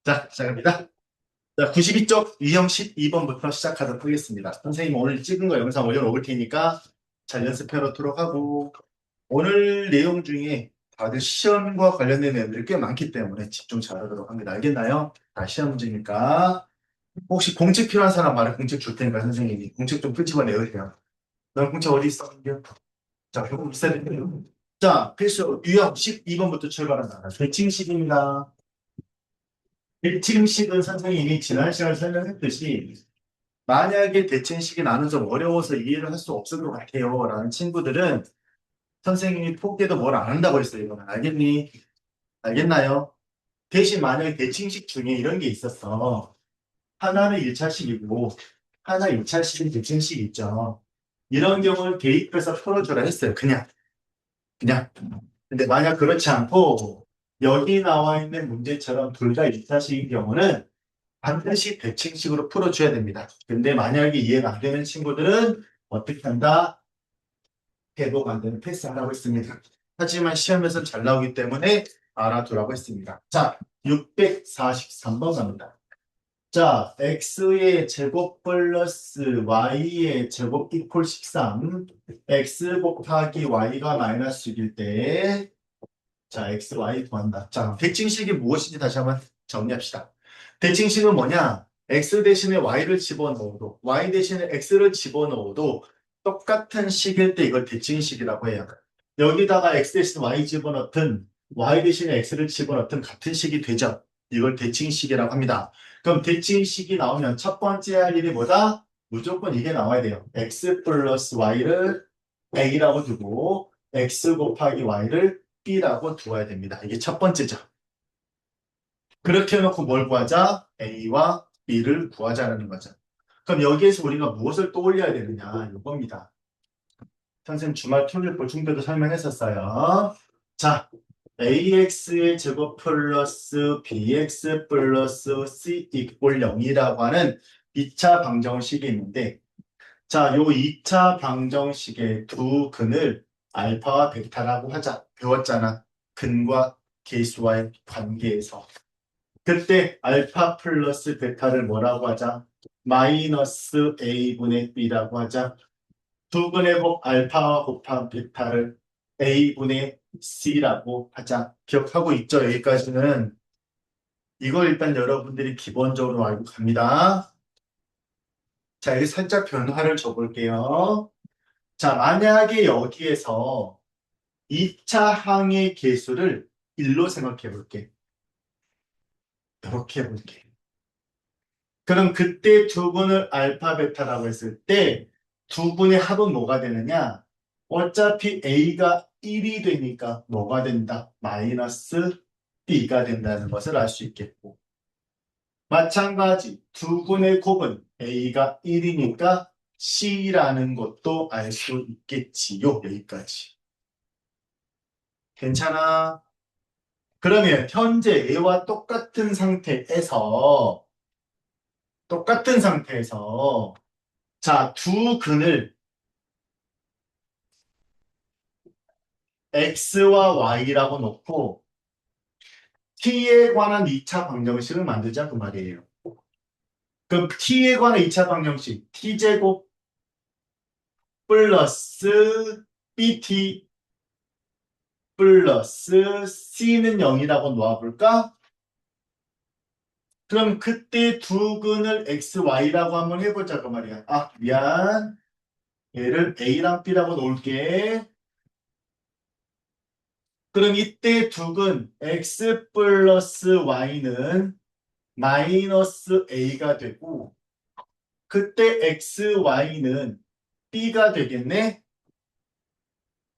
자, 시작합니다. 자, 92쪽 유형 12번부터 시작하도록 하겠습니다. 선생님 오늘 찍은 거 영상 올려놓을 테니까 잘 연습해 놓도록 하고, 오늘 내용 중에 다들 시험과 관련된 내용들이 꽤 많기 때문에 집중 잘하도록 합니다. 알겠나요? 다 시험 문제니까. 혹시 공책 필요한 사람 말해. 공책 줄 테니까 선생님이 공책 좀 끄집어 내으세요. 넌 공책 어디 있어? 자, 요거 있어야 돼요. 자, 필수 유형 12번부터 출발한다. 대칭식입니다. 대칭식은 선생님이 지난 시간에 설명했듯이, 만약에 대칭식이 나는 좀 어려워서 이해를 할 수 없을 것 같아요 라는 친구들은 선생님이 포기해도 뭘 안 한다고 했어요. 이거는 알겠니? 알겠나요? 대신 만약에 대칭식 중에 이런 게 있었어. 하나는 1차식이고 하나 2차식은 대칭식 있죠. 이런 경우는 대입해서 풀어주라 했어요. 그냥. 근데 만약 그렇지 않고 여기 나와 있는 문제처럼 둘 다 1차식인 경우는 반드시 대칭식으로 풀어줘야 됩니다. 근데 만약에 이해가 안 되는 친구들은 어떻게 한다? 해도 안 되는 패스하라고 했습니다. 하지만 시험에서 잘 나오기 때문에 알아두라고 했습니다. 자, 643번 갑니다. 자, x의 제곱 플러스 y의 제곱 이퀄 13, x 곱하기 y가 마이너스 6일 때, 자, x, y 구한다. 자, 대칭식이 무엇인지 다시 한번 정리합시다. 대칭식은 뭐냐? x 대신에 y를 집어넣어도, y 대신에 x를 집어넣어도 똑같은 식일 때 이걸 대칭식이라고 해요. 여기다가 x 대신 y 집어넣든, y 대신에 x를 집어넣든 같은 식이 되죠. 이걸 대칭식이라고 합니다. 그럼 대칭식이 나오면 첫 번째 할 일이 뭐다? 무조건 이게 나와야 돼요. x 플러스 y를 a라고 두고, x 곱하기 y를 b라고 두어야 됩니다. 이게 첫 번째죠. 그렇게 해놓고 뭘 구하자? A와 B를 구하자라는 거죠. 그럼 여기에서 우리가 무엇을 떠올려야 되느냐? 이겁니다. 선생님 주말 토요일 보충 때도 설명했었어요. 자, AX의 제곱 플러스 BX 플러스 C 이꼴 0이라고 하는 2차 방정식이 있는데, 자, 요 2차 방정식의 두 근을 알파와 베타라고 하자. 배웠잖아. 근과 계수와의 관계에서. 그때 알파 플러스 베타를 뭐라고 하자? 마이너스 A분의 B라고 하자. 두 근의 곱 알파와 곱한 베타를 A분의 C라고 하자. 기억하고 있죠? 여기까지는. 이걸 일단 여러분들이 기본적으로 알고 갑니다. 자, 여기 살짝 변화를 줘볼게요. 자, 만약에 여기에서 2차 항의 계수를 1로 생각해 볼게. 이렇게 해볼게. 그럼 그때 두 분을 알파, 베타라고 했을 때 두 분의 합은 뭐가 되느냐? 어차피 A가 1이 되니까 뭐가 된다? 마이너스 B가 된다는 것을 알 수 있겠고. 마찬가지 두 분의 곱은 A가 1이니까 C라는 것도 알 수 있겠지요. 여기까지. 괜찮아? 그러면 현재 A와 똑같은 상태에서 자, 두 근을 X와 Y라고 놓고 T에 관한 2차 방정식을 만들자 그 말이에요. 그럼 T에 관한 2차 방정식 T제곱 플러스 BT 플러스 C는 0이라고 놓아볼까? 그럼 그때 두 근을 X, Y라고 한번 해보자 그 말이야. 아, 미안. 얘를 A랑 B라고 놓을게. 그럼 이때 두 근 X 플러스 Y는 마이너스 A가 되고 그때 X, Y는 B가 되겠네?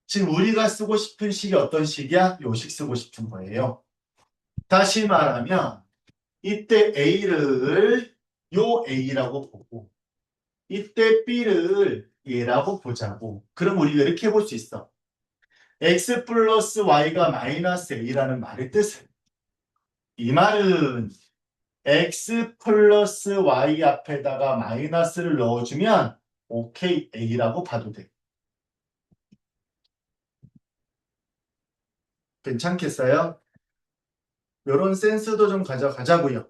지금 우리가 쓰고 싶은 식이 어떤 식이야? 요식 쓰고 싶은 거예요. 다시 말하면 이때 A를 요 A라고 보고 이때 B를 얘라고 보자고. 그럼 우리가 이렇게 볼 수 있어. X 플러스 Y가 마이너스 A라는 말의 뜻은 이 말은 X 플러스 Y 앞에다가 마이너스를 넣어주면 오케이 A라고 봐도 돼. 괜찮겠어요? 요런 센스도 좀 가져가자고요.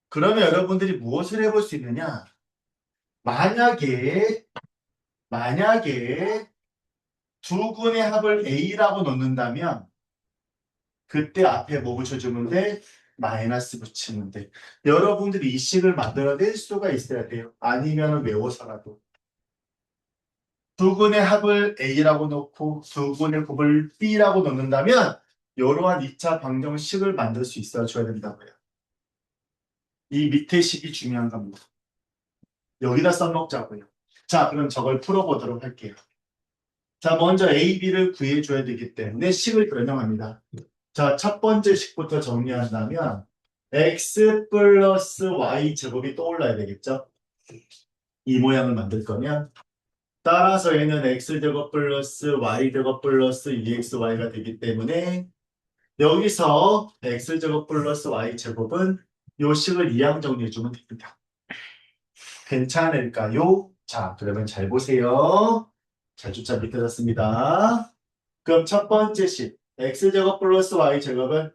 그러면 여러분들이 무엇을 해볼 수 있느냐? 만약에 두 군의 합을 A라고 놓는다면 그때 앞에 뭐 붙여주면 돼? 마이너스 붙이면 돼. 여러분들이 이 식을 만들어낼 수가 있어야 돼요. 아니면 외워서라도. 두 군의 합을 A라고 놓고 두 군의 곱을 B라고 놓는다면 이러한 2차 방정식을 만들 수 있어줘야 된다고요. 이 밑에 식이 중요한 겁니다. 여기다 써먹자고요. 자, 그럼 저걸 풀어보도록 할게요. 자, 먼저 A, B를 구해줘야 되기 때문에 식을 변형합니다. 자, 첫 번째 식부터 정리한다면 x 플러스 y 제곱이 떠올라야 되겠죠? 이 모양을 만들 거면 따라서 얘는 x제곱 플러스 y제곱 플러스 2xy가 되기 때문에 여기서 x제곱 플러스 y제곱은 요 식을 이항 정리해주면 됩니다. 괜찮을까요? 자, 그러면 잘 보세요. 잘 숫자 밑에 놨습니다. 그럼 첫 번째 식 x제곱 플러스 y제곱은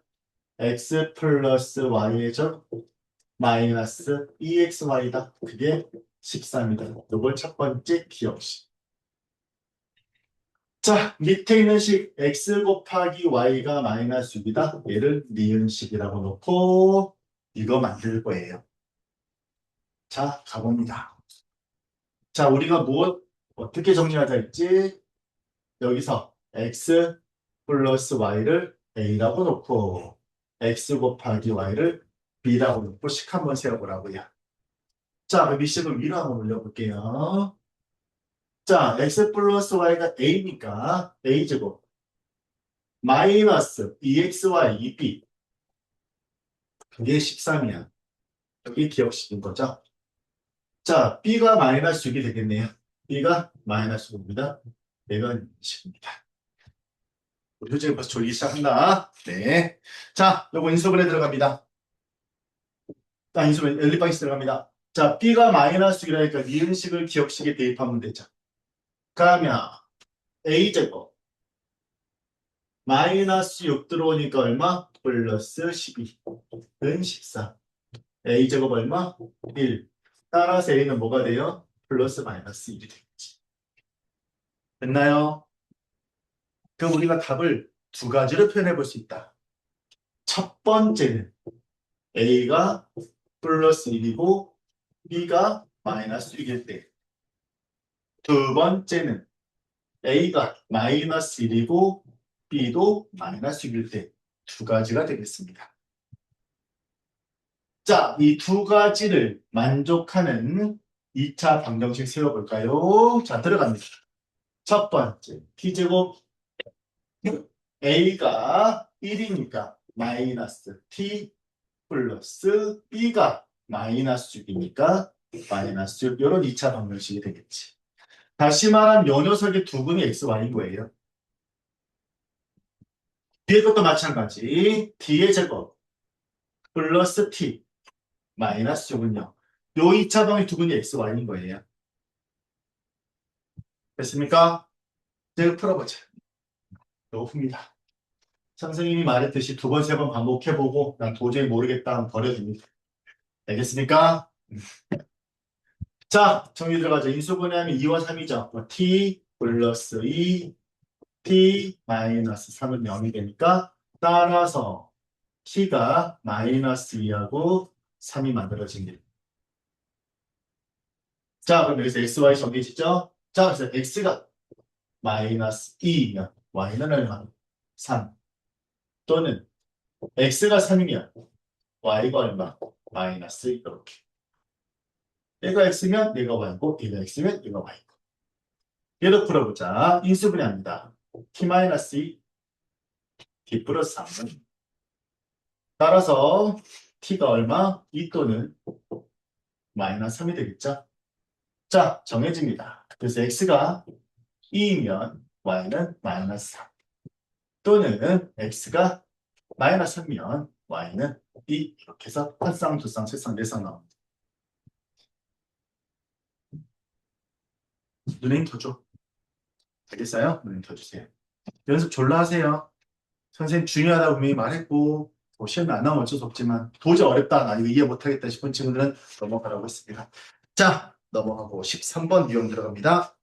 x 플러스 y의 제곱 마이너스 2xy다. 그게 13이다. 이걸 첫 번째 기억식. 자, 밑에 있는 식 x 곱하기 y가 마이너스 6이다. 얘를 니은식이라고 놓고 이거 만들 거예요. 자, 가봅니다. 자, 우리가 어떻게 정리하자 했지? 여기서 x 플러스 y를 a라고 놓고 x 곱하기 y를 b라고 놓고 식 한번 세워보라고요. 자, 그럼 이 식을 위로 한번 올려볼게요. 자, x 플러스 y가 a니까 a제곱 마이너스 2xy 2b 그게 13이야. 여기 기억시킨 거죠. 자, b가 마이너스 6이 되겠네요. b가 마이너스 6입니다. 이건 10입니다. 우리 효정이 벌써 졸기 시작한다. 네. 자, 요거 인수분해 들어갑니다. 자, 인수분해 연립방식 들어갑니다. 자, b가 마이너스 6이라니까 니은식을 기억식에 대입하면 되죠. 그러면 a제곱 마이너스 6 들어오니까 얼마? 플러스 12은 14. a제곱 얼마? 1. 따라서 a는 뭐가 돼요? 플러스 마이너스 1이 되겠지. 됐나요? 그럼 우리가 답을 두 가지로 표현해 볼 수 있다. 첫 번째는 a가 플러스 1이고 b가 마이너스 6일 때. 두 번째는 a가 마이너스 1이고 b도 마이너스 6일 때. 두 가지가 되겠습니다. 자, 이 두 가지를 만족하는 2차 방정식 세워볼까요? 자, 들어갑니다. 첫 번째, t제곱 a가 1이니까 마이너스 t 플러스 b가 마이너스 6이니까 마이너스 6. 이런 2차 방정식이 되겠지. 다시 말하면 요 녀석의 두 근이 x, y인 거예요. 뒤에 것도 마찬가지. t의 제곱 플러스 t 마이너스 6은요. 요 2차 방정식 두 근이 x, y인 거예요. 됐습니까? 이제 풀어보자. 요겁니다. 선생님이 말했듯이 두 번, 세 번 반복해보고 난 도저히 모르겠다 하면 버려줍니다. 알겠습니까? 자, 정리 들어가죠. 인수분해하면 2와 3이죠. t 플러스 2, t 마이너스 3은 0이 되니까 따라서 t가 마이너스 2하고 3이 만들어집니다. 자, 그럼 여기서 x, y 정리해지죠? 자, 그래서 x가 마이너스 2이면 y는 얼마? 3. 또는 x가 3이면 y가 얼마? 마이너스 이렇게. 얘가 x면 얘가 y고 얘가 x면 얘가 y고. 얘도 풀어보자. 인수분해합니다. t-2 t 플러스 3은 따라서 t가 얼마? 2 또는 마이너스 3이 되겠죠? 자, 정해집니다. 그래서 x가 2이면 y는 마이너스 3 또는 x가 마이너스 3이면 y는 2 이렇게 해서 한 쌍, 두 쌍, 세 쌍, 네 쌍 나옵니다. 눈에 터줘. 알겠어요? 눈에 터주세요. 연습 졸라 하세요. 선생님 중요하다고 분명히 말했고 뭐 시험에 안 나오면 어쩔 수 없지만 도저히 어렵다, 나 이거 이해 못하겠다 싶은 친구들은 넘어가라고 했습니다. 자, 넘어가고 13번 유형 들어갑니다.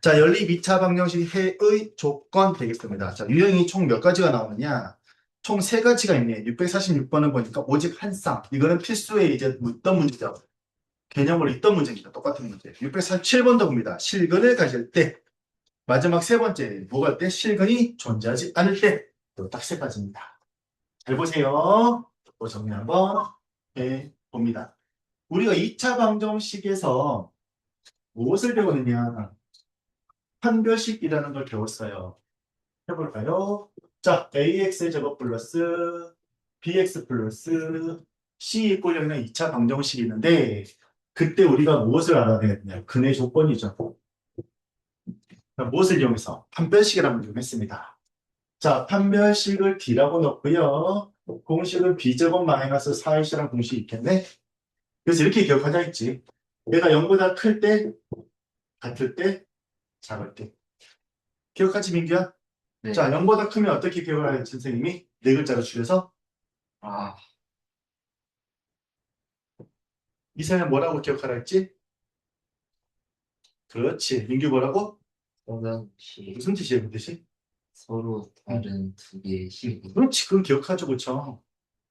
자, 연립 2차 방정식 해의 조건 되겠습니다. 자, 유형이 총 몇 가지가 나오느냐? 총 세 가지가 있네. 646번은 보니까 오직 한 쌍. 이거는 필수에 이제 묻던 문제죠. 개념으로 있던 문제입니다. 똑같은 문제. 647번도 봅니다. 실근을 가질 때. 마지막 세 번째, 뭐 갈 때? 실근이 존재하지 않을 때. 딱 세 가지입니다. 잘 보세요. 또 정리 한번 해봅니다. 우리가 2차 방정식에서 무엇을 배우느냐? 판별식이라는 걸 배웠어요. 해볼까요? 자, AX의 제곱 플러스 BX 플러스 C 이꼴 0은 2차 방정식이 있는데 그때 우리가 무엇을 알아야 되느냐? 근의 조건이죠. 무엇을 이용해서? 판별식이라는 걸 이용했습니다. 자, 판별식을 D라고 넣고요. 공식은 B제곱 마이너스 4X랑 공식이 있겠네? 그래서 이렇게 기억하자 했지. 얘가 0보다 클 때, 같을 때, 작을 때. 기억하지, 민규야? 네. 자, 0보다 크면 어떻게 기억을 하는지 선생님이 네 글자로 줄여서 아, 이사는 뭐라고 기억하라 했지? 그렇지. 민규 뭐라고? 서면시 무슨 뜻이에요, 그 뜻이? 서로 다른 두 개의 식. 그렇지. 그건 기억하죠, 그쵸?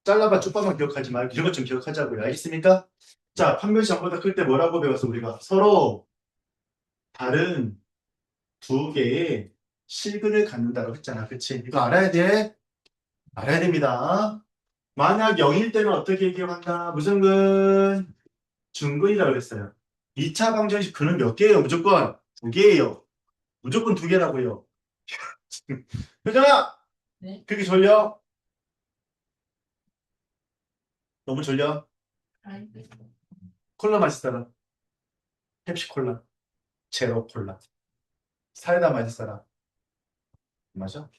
잘라봐 쪽방만 기억하지 말고 이런 것 좀 기억하자고요. 알겠습니까? 자, 판별식 0보다 클 때 뭐라고 배웠어, 우리가? 서로 다른 두 개의 실근을 갖는다고 했잖아. 그치? 이거 알아야 돼. 알아야 됩니다. 만약 0일 때는 어떻게 기억한다? 무슨 근? 중근이라고 그랬어요. 2차 방정식 근은 몇 개예요? 무조건 두 개예요. 무조건 두 개라고요. 효정아! 네. 그렇게 졸려? 너무 졸려? 콜라 마실 사람? 펩시콜라? 제로콜라? 사이다 마실 사람? 맞아?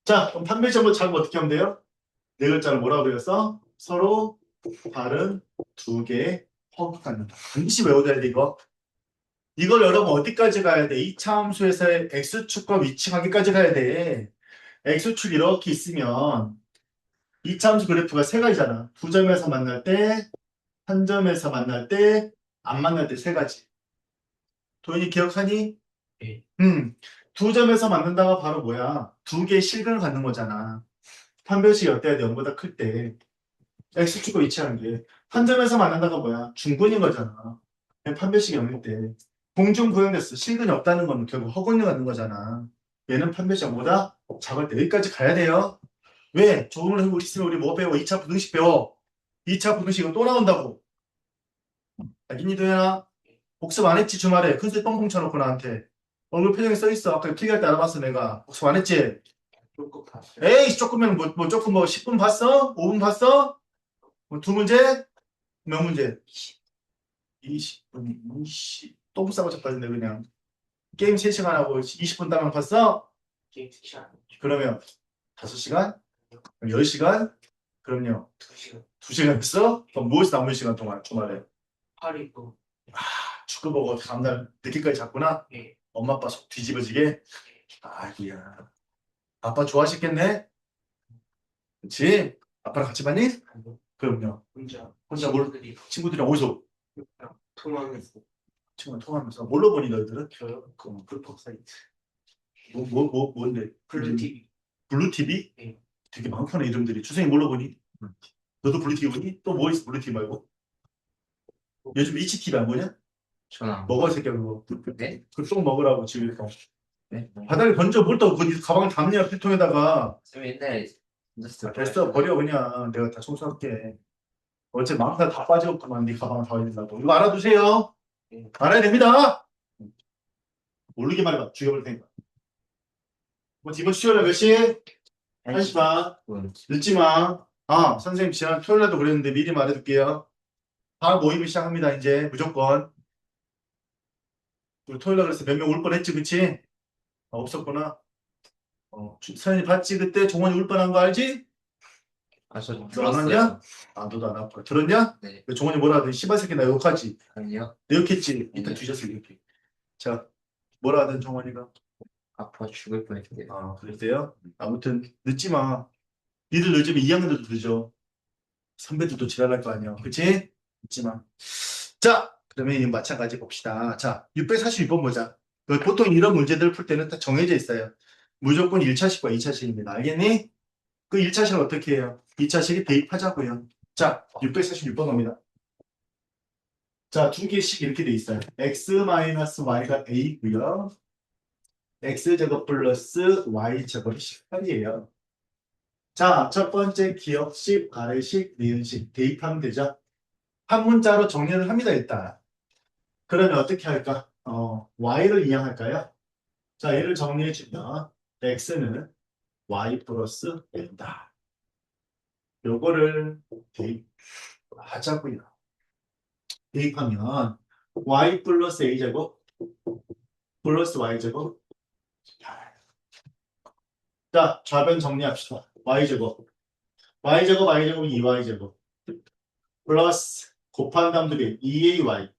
자, 그럼 판별점을 잡으면 어떻게 하면 돼요? 네 글자를 뭐라고 그랬어? 서로 다른 두 개의 허기 갖는다. 반드시 외워둬야 돼, 이거. 이걸 여러분 어디까지 가야 돼? 이차 함수에서의 x축과 위치 관계까지 가야 돼. x축 이렇게 있으면 이차 함수 그래프가 세 가지잖아. 두 점에서 만날 때, 한 점에서 만날 때, 안 만날 때 세 가지. 도현이 기억하니? 네. 두 점에서 만난다가 바로 뭐야? 두 개의 실근을 갖는 거잖아. 판별식이 어때야 돼? 0보다 클 때. x축과 위치하는 게. 한 점에서 만난다가 뭐야? 중근인 거잖아. 판별식이 0일 때. 공중 부여됐어. 실근이 없다는 건 결국 허근이 갖는 거잖아. 얘는 판별식 0보다 작을 때 여기까지 가야 돼요. 왜? 조금을 우리 있으면 우리 뭐 배워? 2차 부등식 배워. 2차 부등식은 또 나온다고. 알겠니, 도현아? 복습 안 했지, 주말에. 큰소리 뻥뻥 쳐놓고 나한테. 얼굴 표정이 써있어. 아까 필기할 때 알아봤어, 내가. 복습 안 했지? 조금 봤어요. 에이, 조금면 조금 10분 봤어? 5분 봤어? 두 문제? 몇 문제? 20분, 또 불싸고 자빠졌네, 그냥. 게임 3시간 하고 20분 따면 봤어? 게임 2시간. 그러면 5시간? 10시간? 그럼요. 2시간. 2시간 했어? 그럼 무엇이 남은 시간 동안, 주말에? 팔이고. 축구 보고 다음날 늦게까지 잤구나? 네. 엄마 아빠 속 뒤집어지게? 아이고야. 아빠 좋아하셨겠네? 그치? 아빠랑 같이 봤니? 그럼요. 혼자 친구들이랑 어디서? 통화하면서. 친구랑 통화하면서. 뭘로 보니, 너희들은? 저요? 그 불법 사이트. 뭔데? 블루 TV. 블루 TV? 네. 되게 많구나, 이름들이. 주생이 뭘로 보니? 너도 블루 TV 보니? 또 뭐 있어, 블루 TV 말고? 요즘 이치 TV 안 보냐? 전화. 먹어, 이 새끼야, 그거. 네? 그거 먹으라고, 집에서. 네. 바닥에 던져, 뭘 또, 그 가방을 담냐, 필통에다가. 쌤 옛날에 됐어, 버려, 그냥. 내가 다 청소할게. 어째 망사 다 빠져있구만, 네 가방 다 어딘다고. 이거 알아두세요. 네. 알아야 됩니다. 모르기만 해봐, 죽여볼 테니까. 뭐, 이번 수요일에 몇 시? 1시 반. 늦지 마. 아, 선생님, 지난 토요일에도 그랬는데 미리 말해둘게요. 다음 모임이 시작합니다, 이제. 무조건. 우리 토요일에 그래서 몇 명 울 뻔했지, 그치? 없었구나. 서현이 봤지? 그때 종원이 울 뻔한 거 알지? 아, 저 너 안 들었어요. 왔냐? 아, 너도 안 왔구나. 들었냐? 네. 종원이 뭐라 하더니 씨발 새끼 나 욕하지? 아니요. 내 욕했지? 이따 네. 뒤졌어, 이렇게. 자, 뭐라 하든 종원이가. 아파 죽을 뻔했는데. 아, 그랬대요? 아무튼, 늦지 마. 니들 늦으면 2학년들도 늦어. 선배들도 지랄할 거 아니야. 그치? 있지만. 자, 그러면 이 마찬가지 봅시다. 자, 642번 보자. 보통 이런 문제들 풀 때는 다 정해져 있어요. 무조건 1차식과 2차식입니다. 알겠니? 그 1차식을 어떻게 해요? 2차식에 대입하자고요. 자, 646번 갑니다. 자, 두 개씩 이렇게 돼 있어요. x-y가 a고요. x제곱 플러스 y제곱이 18이에요. 자, 첫 번째 기억식, 가래식, 니은식 대입하면 되죠. 한 문자로 정리를 합니다, 일단. 그러면 어떻게 할까? y를 이항할까요? 자, 얘를 정리해 주면 x는 y 플러스 n다. 요거를 대입하자고요. 대입하면 y 플러스 a제곱 플러스 y제곱. 자, 좌변 정리합시다. y제곱. y제곱, y제곱, 2y제곱. 플러스 곱한 담들이 2ay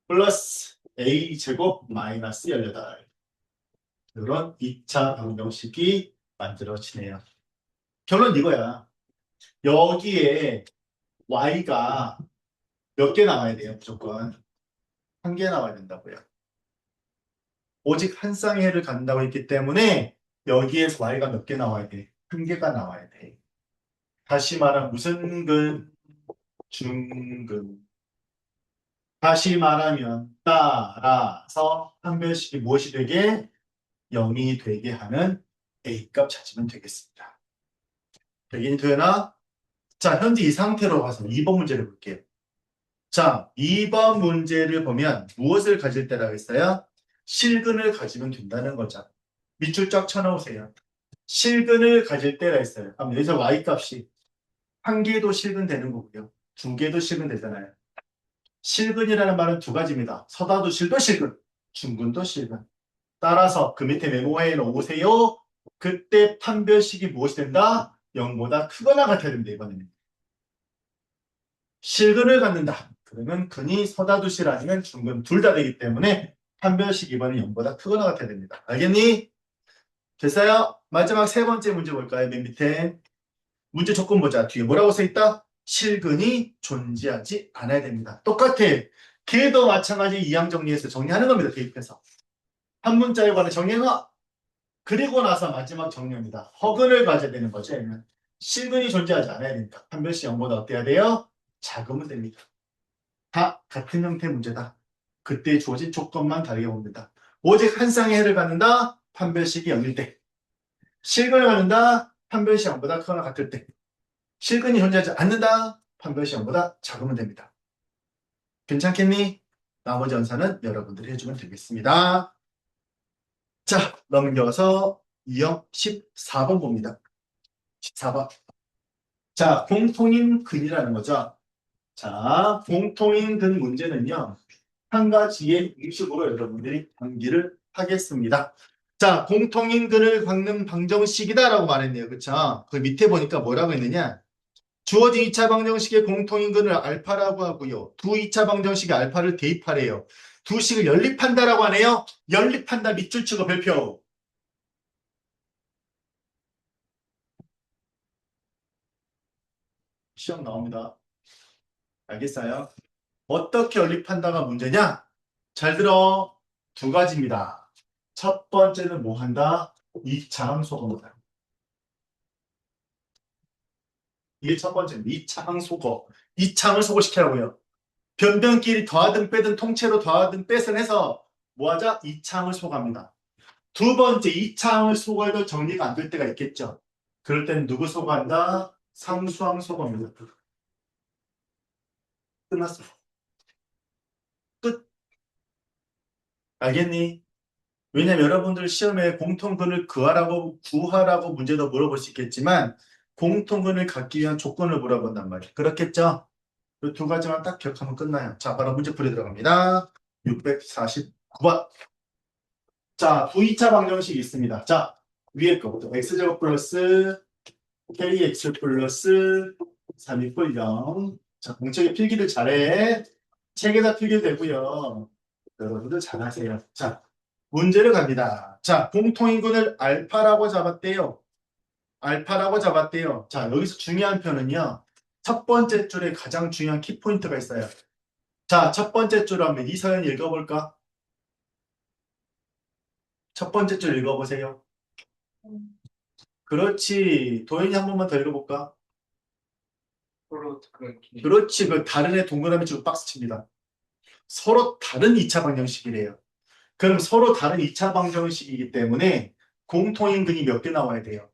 플러스 a제곱 마이너스 18. 이런 2차 방정식이 만들어지네요. 결론 이거야. 여기에 y가 몇 개 나와야 돼요? 무조건. 한 개 나와야 된다고요. 오직 한 쌍의 해를 갖는다고 했기 때문에 여기에서 y가 몇 개 나와야 돼? 한 개가 나와야 돼. 다시 말하면 무슨 근? 중근. 다시 말하면 따라서 판별식이 무엇이 되게? 0이 되게 하는 A값 찾으면 되겠습니다. 되긴 되나? 자, 현재 이 상태로 가서 2번 문제를 볼게요. 자, 2번 문제를 보면 무엇을 가질 때라고 했어요? 실근을 가지면 된다는 거죠. 밑줄 쫙 쳐놓으세요. 실근을 가질 때라 했어요. 그럼 여기서 Y값이 한 개도 실근 되는 거고요. 두 개도 실근 되잖아요. 실근이라는 말은 두 가지입니다. 서다도실도 실근, 중근도 실근. 따라서 그 밑에 메모에 넣으세요. 그때 판별식이 무엇이 된다? 0보다 크거나 같아야 됩니다. 이번에는. 실근을 갖는다. 그러면 근이 서다두실 아니면 중근 둘 다 되기 때문에 판별식 이번에 0보다 크거나 같아야 됩니다. 알겠니? 됐어요? 마지막 세 번째 문제 볼까요? 맨 밑에. 문제 조건 보자. 뒤에 뭐라고 써있다? 실근이 존재하지 않아야 됩니다. 똑같아. 걔도 마찬가지 이항 정리해서 정리하는 겁니다. 대입해서. 한 문자에 관해 정리해놔. 그리고 나서 마지막 정리입니다. 허근을 가져야 되는 거죠. 얘는. 실근이 존재하지 않아야 되니까. 판별식 0보다 어때야 돼요? 작으면 됩니다. 다 같은 형태의 문제다. 그때 주어진 조건만 다르게 봅니다. 오직 한 쌍의 해를 갖는다. 판별식이 0일 때. 실근을 갖는다. 판별식 0보다 크거나 같을 때. 실근이 존재하지 않는다. 판별식 0보다 작으면 됩니다. 괜찮겠니? 나머지 연산은 여러분들이 해주면 되겠습니다. 자, 넘겨서 유형 14번 봅니다. 14번. 자, 공통인 근이라는 거죠. 자, 공통인 근 문제는요. 한 가지의 공식으로 여러분들이 암기를 하겠습니다. 자, 공통인 근을 갖는 방정식이다라고 말했네요. 그쵸? 그 밑에 보니까 뭐라고 했느냐? 주어진 2차 방정식의 공통인 근을 알파라고 하고요. 두 2차 방정식의 알파를 대입하래요. 두 식을 연립한다라고 하네요. 연립한다 밑줄 치고 별표. 시험 나옵니다. 알겠어요? 어떻게 연립한다가 문제냐? 잘 들어. 두 가지입니다. 첫 번째는 뭐 한다? 이차항소거입니다. 이게 첫 번째입니다. 이차항소거. 이차항을 소거시키라고요. 변변끼리 더하든 빼든 통째로 더하든 뺏은 해서 뭐 하자? 이차항을 소거합니다. 두 번째 이차항을 소거해도 정리가 안 될 때가 있겠죠. 그럴 때는 누구 소거한다? 상수항 소거입니다. 끝났어. 끝. 알겠니? 왜냐면 여러분들 시험에 공통근을 구하라고 문제도 물어볼 수 있겠지만 공통근을 갖기 위한 조건을 물어본단 말이에요. 그렇겠죠? 이 두 가지만 딱 기억하면 끝나요. 자, 바로 문제풀이 들어갑니다. 649번. 자, 두 2차 방정식이 있습니다. 자, 위에 거부터 x제곱 플러스 kx 플러스 3이꼴 0. 자, 공책에 필기를 잘해. 책에다 필기도 되고요. 여러분들 잘하세요. 자, 문제를 갑니다. 자, 공통인근을 알파라고 잡았대요. 알파라고 잡았대요. 자, 여기서 중요한 표는요. 첫 번째 줄에 가장 중요한 키포인트가 있어요. 자, 첫 번째 줄 한번 이서연 읽어볼까? 첫 번째 줄 읽어보세요. 그렇지. 도현이 한 번만 더 읽어볼까? 서로 그 그렇지. 그 다른 애 동그라미 치고 박스 칩니다. 서로 다른 2차 방정식이래요. 그럼 서로 다른 2차 방정식이기 때문에 공통인근이 몇 개 나와야 돼요?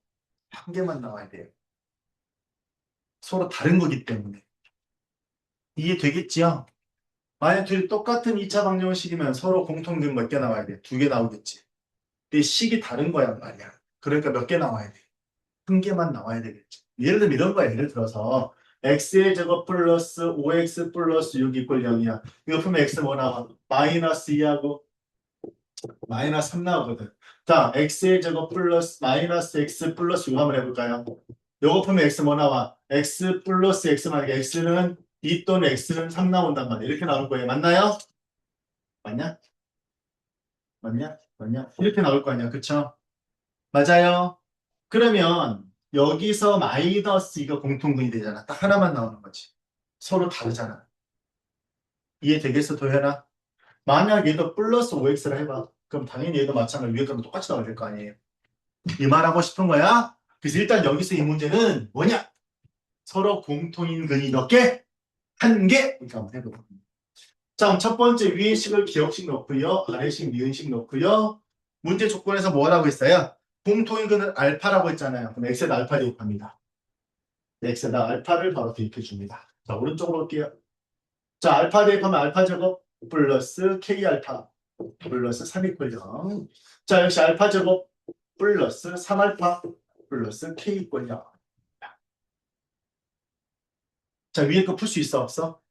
한 개만 나와야 돼요. 서로 다른 거기 때문에. 이해되겠지요? 만약 둘이 똑같은 2차 방정식이면 서로 공통근 몇 개 나와야 돼? 두 개 나오겠지. 근데 식이 다른 거야 말이야. 그러니까 몇 개 나와야 돼? 한 개만 나와야 되겠지. 예를 들면 이런 거야. 예를 들어서 x의 제곱 플러스 5x 플러스 6 이퀄 0이야. 이거 보면 x 뭐 나와? 마이너스 2하고 마이너스 3 나오거든. 자, x의 제곱 플러스 마이너스 x 플러스 6 한번 해볼까요? 요거 보면 x 뭐 나와? x 플러스 x 만약에 x는 2 또는 x는 3 나온단 말이야. 이렇게 나올 거예요. 맞나요? 맞냐? 맞냐? 맞냐? 이렇게 나올 거 아니야. 그쵸? 맞아요. 그러면 여기서 마이너스 이거 공통분이 되잖아. 딱 하나만 나오는 거지. 서로 다르잖아. 이해되겠어, 도현아? 만약 얘도 플러스 5x를 해봐. 그럼 당연히 얘도 마찬가지로 위에 거랑 똑같이 나올 거 아니에요. 이 말하고 싶은 거야? 그래서 일단 여기서 이 문제는 뭐냐? 서로 공통인 근이 몇 개? 한 개? 이렇게 한번 해보자. 자, 그럼 첫 번째 위의 식을 기억식 넣고요. 아래식 미은식 넣고요. 문제 조건에서 뭐라고 했어요? 공통인 근은 알파라고 했잖아요. 그럼 x에다 알파 대입합니다. x에다 알파를 바로 대입해 줍니다. 자, 오른쪽으로 올게요. 자, 알파 대입하면 알파 제곱 플러스 k 알파 플러스 3 이퀄 0. 자, 역시 알파 제곱 플러스 3알파 플러스 k 이퀄 0. 자, 위에 거 풀 수 있어, 없어?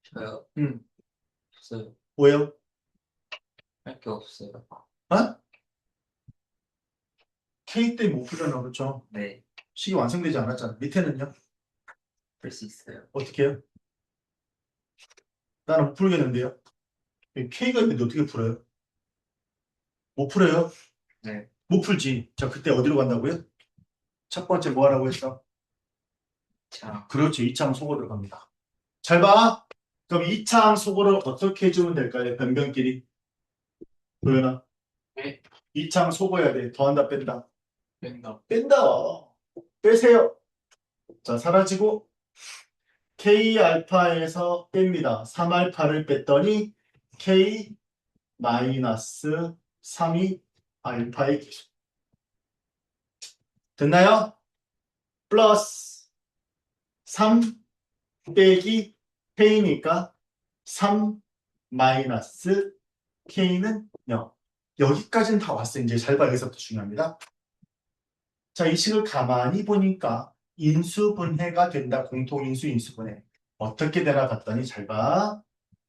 저요 응. 없어요. 뭐요? 할 게 없어요. 어? k 때문에 못 풀잖아, 그렇죠? 네, 식이 완성되지 않았잖아. 밑에는요? 풀 수 있어요. 어떻게 해요? 나는 못 풀겠는데요? k가 있는데 어떻게 풀어요? 못 풀어요? 네, 못 풀지. 자, 그때 어디로 간다고요? 첫 번째 뭐 하라고 했어? 자, 그렇지. 이차항 속어 들어갑니다. 잘 봐. 그럼 이차항 속어를 어떻게 해주면 될까요? 변변끼리. 도현아. 네, 이차항 속어야 돼. 더한다, 뺀다. 뺀다. 뺀다. 빼세요. 자, 사라지고 k 알파에서 뺍니다. 3알파를 뺐더니 k 마이너스 3이 알파의 기수. 됐나요? 플러스 3 빼기 k니까 3 마이너스 k는 0. 여기까지는 다 왔어요. 이제 잘 봐. 여기서부터 중요합니다. 자, 이 식을 가만히 보니까 인수분해가 된다. 공통인수 인수분해. 어떻게 되나 봤더니 잘 봐.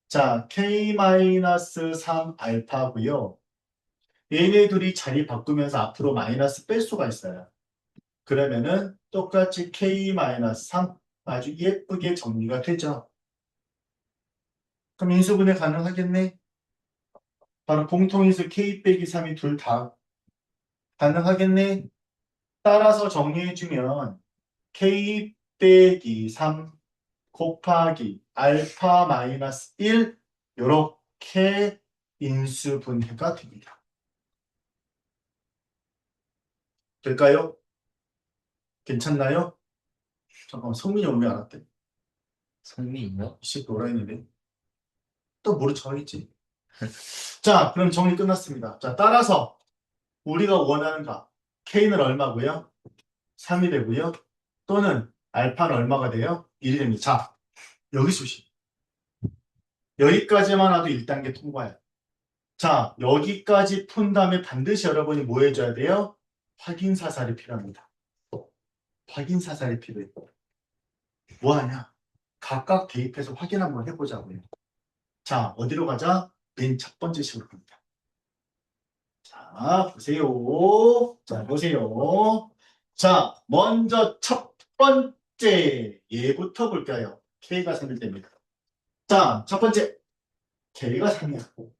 자, k-3 알파고요. 얘네 둘이 자리 바꾸면서 앞으로 마이너스 뺄 수가 있어요. 그러면은 똑같이 k-3 아주 예쁘게 정리가 되죠. 그럼 인수분해 가능하겠네? 바로 공통인수 k 빼기 3이 둘 다 가능하겠네? 따라서 정리해주면 k 빼기 3 곱하기 알파 마이너스 1 요렇게 인수분해가 됩니다. 될까요? 괜찮나요? 잠깐만 성민이 오면 안 왔대. 성민이요? 이씨 노라인이네. 또 모른 척하겠지. 자, 그럼 정리 끝났습니다. 자, 따라서 우리가 원하는 값 k는 얼마고요? 3이 되고요. 또는 알파는 얼마가 돼요? 1이 됩니다. 자, 여기 수식. 여기까지만 와도 1단계 통과해요. 자, 여기까지 푼 다음에 반드시 여러분이 뭐 해줘야 돼요? 확인 사살이 필요합니다. 확인 사살이 필요해. 뭐 하냐? 각각 대입해서 확인 한번 해보자고요. 자, 어디로 가자? 맨 첫 번째 식으로 갑니다. 자, 보세요. 자, 보세요. 자, 먼저 첫 번째 얘부터 볼까요? K가 3일 때입니다. 자, 첫 번째 K가 3이야.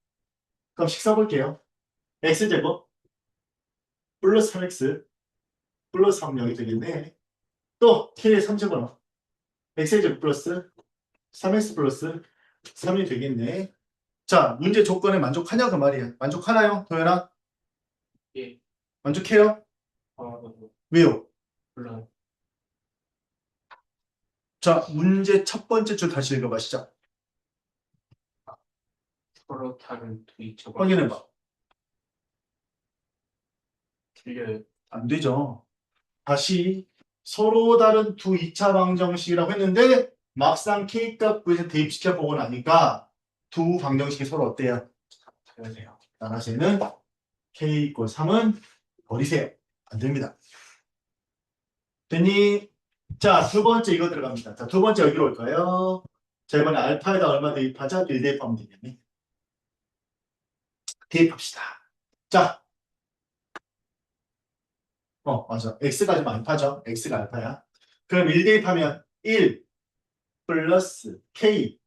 그럼 식 써볼게요. X제곱 플러스 3x 플러스 3이 되겠네. 또 k의 3제곱은 x제곱 플러스 3x 플러스 3이 되겠네. 자, 문제 조건에 만족하냐 그 말이야. 만족하나요, 도현아? 예. 만족해요? 어, 왜요? 물론. 자, 문제 첫 번째 줄 다시 읽어봐, 시작. 서로 다른 두 이처가 확인해봐. 틀려요. 안 되죠. 다시 서로 다른 두 2차 방정식이라고 했는데 막상 k값 구에서 대입시켜 보고 나니까 두 방정식이 서로 어때요? 틀려요. 나머지는 k 이퀄 3은 버리세요. 안 됩니다. 됐니? 자, 두 번째 이거 들어갑니다. 자, 두 번째 여기로 올까요? 자, 이번에 알파에다 얼마 대입하자? 1 대입하면 되겠네. 대입합시다. 자, 맞아. x가 좀 알파죠. x가 알파야. 그럼 1 대입하면 1 플러스 k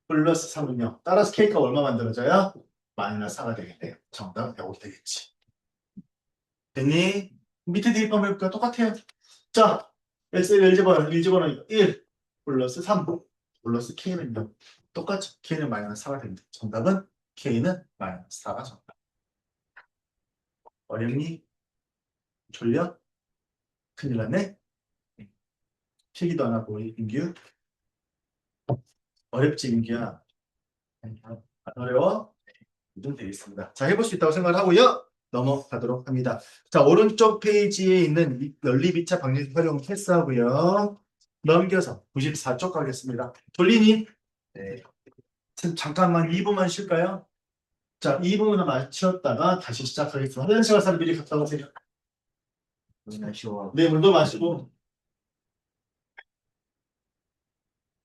플러스 3은요. 따라서 k가 얼마 만들어져요? 마이너스 4가 되겠네요. 정답은 105이 되겠지. 됐니? 밑에 대입하면 해볼까? 똑같아요. 자, x를 1 집어넣으니까 1 플러스 3 플러스 k는요. 똑같죠. k는 마이너스 4가 됩니다. 정답은 k는 마이너스 4가 정답. 어렵니? 졸려? 큰일 났네? 필기도 안 하고 민규? 어렵지 민규야? 안 어려워? 좀 되겠습니다. 자, 해볼 수 있다고 생각하고요. 넘어가도록 합니다. 자, 오른쪽 페이지에 있는 연립 2차 방정식 활용 패스하고요. 넘겨서 94쪽 가겠습니다. 돌리니? 네. 잠깐만 2분만 쉴까요? 자, 2분만 마치었다가 다시 시작하겠습니다. 화장실 가서 미리 갔다 오세요. 아쉬워. 네, 물도 마시고